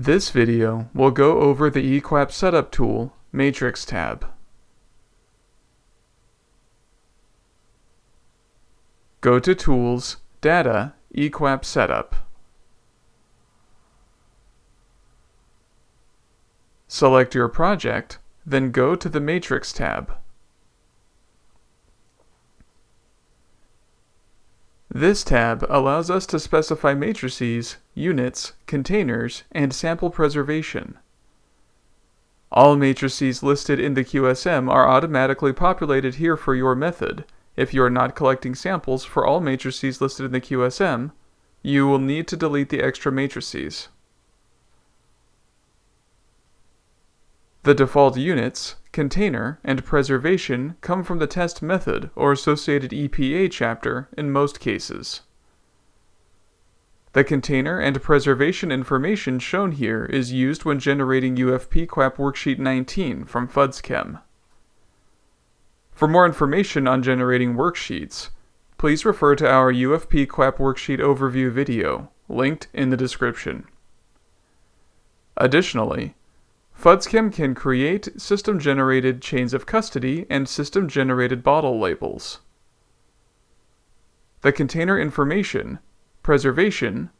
This video will go over the eQAPP Setup tool, Matrix tab. Go to Tools, Data, eQAPP Setup. Select your project, then go to the Matrix tab. This tab allows us to specify matrices, units, containers, and sample preservation. All matrices listed in the FUDSChem are automatically populated here for your method. If you are not collecting samples for all matrices listed in the FUDSChem, you will need to delete the extra matrices. The default units, container, and preservation come from the test method or associated EPA chapter in most cases. The container and preservation information shown here is used when generating eQAPP Worksheet 19 from FUDSChem. For more information on generating worksheets, please refer to our eQAPP Worksheet Overview video, linked in the description. Additionally, FUDSChem can create system-generated chains of custody and system-generated bottle labels. The container information, preservation,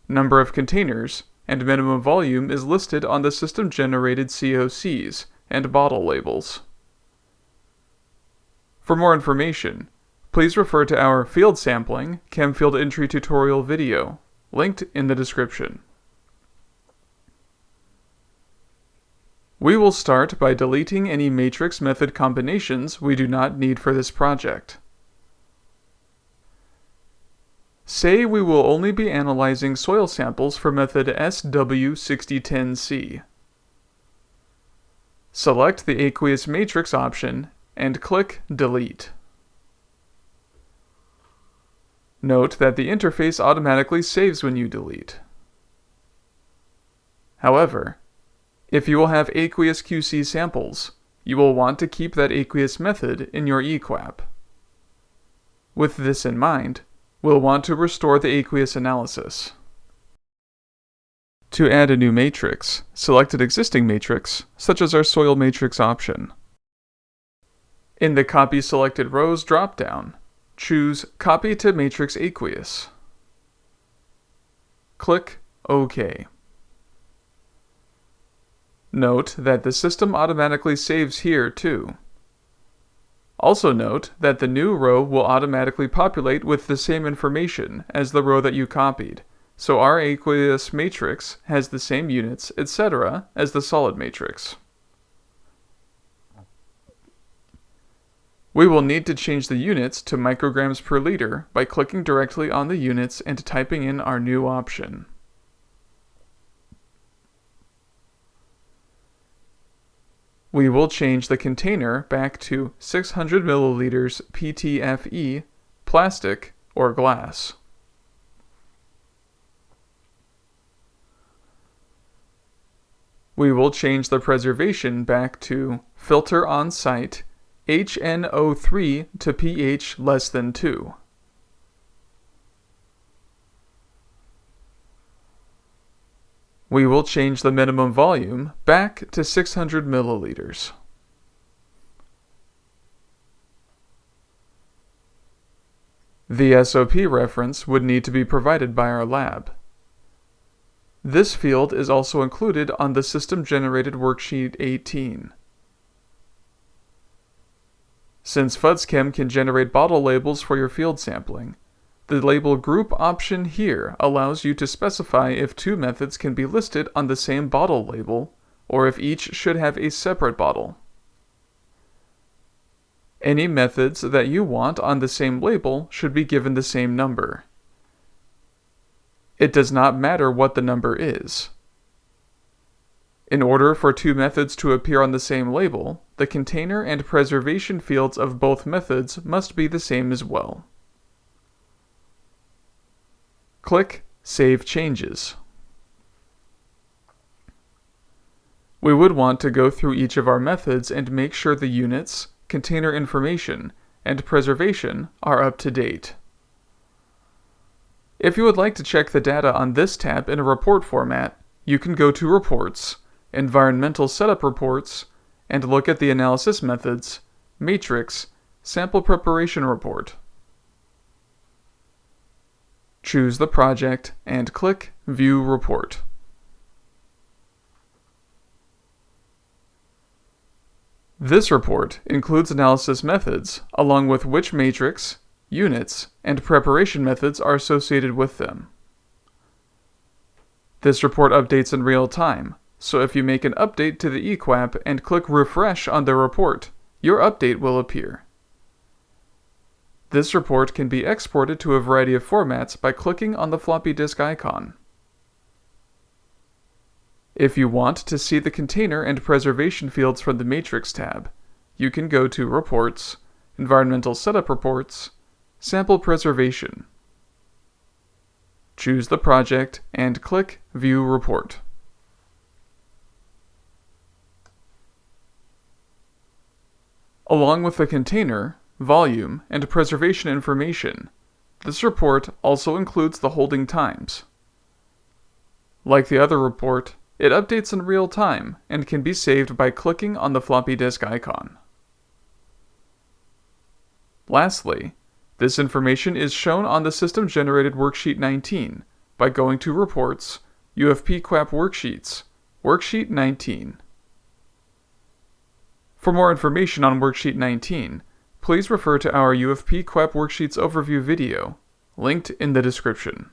number of containers, and minimum volume is listed on the system-generated COCs and bottle labels. For more information, please refer to our field sampling chem field entry tutorial video, linked in the description. We will start by deleting any matrix method combinations we do not need for this project. Say we will only be analyzing soil samples for method SW6010C. Select the aqueous matrix option and click Delete. Note that the interface automatically saves when you delete. However, if you will have aqueous QC samples, you will want to keep that aqueous method in your eQAPP. With this in mind, we'll want to restore the aqueous analysis. To add a new matrix, select an existing matrix, such as our soil matrix option. In the Copy Selected Rows drop-down, choose Copy to Matrix Aqueous. Click OK. Note that the system automatically saves here too. Also note that the new row will automatically populate with the same information as the row that you copied, so our aqueous matrix has the same units, etc. as the solid matrix. We will need to change the units to micrograms per liter by clicking directly on the units and typing in our new option. We will change the container back to 600 milliliters PTFE, plastic or glass. We will change the preservation back to filter on site HNO3 to pH less than 2. We will change the minimum volume back to 600 milliliters. The SOP reference would need to be provided by our lab. This field is also included on the system-generated worksheet 18. Since FUDSChem can generate bottle labels for your field sampling, the label group option here allows you to specify if two methods can be listed on the same bottle label, or if each should have a separate bottle. Any methods that you want on the same label should be given the same number. It does not matter what the number is. In order for two methods to appear on the same label, the container and preservation fields of both methods must be the same as well. Click Save Changes. We would want to go through each of our methods and make sure the units, container information, and preservation are up to date. If you would like to check the data on this tab in a report format, you can go to Reports, Environmental Setup Reports, and look at the analysis methods, matrix, sample preparation report. Choose the project and click View Report. This report includes analysis methods, along with which matrix, units, and preparation methods are associated with them. This report updates in real time, so if you make an update to the eQAPP and click Refresh on the report, your update will appear. This report can be exported to a variety of formats by clicking on the floppy disk icon. If you want to see the container and preservation fields from the Matrix tab, you can go to Reports, Environmental Setup Reports, Sample Preservation. Choose the project and click View Report. Along with the container, volume, and preservation information, this report also includes the holding times. Like the other report, it updates in real time and can be saved by clicking on the floppy disk icon. Lastly, this information is shown on the system-generated Worksheet 19 by going to Reports, eQAPP Worksheets, Worksheet 19. For more information on Worksheet 19, please refer to our eQAPP Worksheets overview video, linked in the description.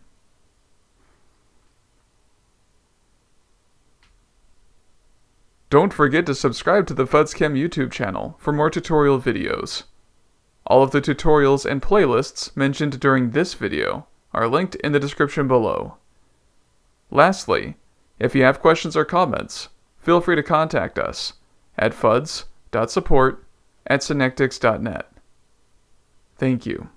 Don't forget to subscribe to the FUDSChem YouTube channel for more tutorial videos. All of the tutorials and playlists mentioned during this video are linked in the description below. Lastly, if you have questions or comments, feel free to contact us at fuds.support@synectics.net. Thank you.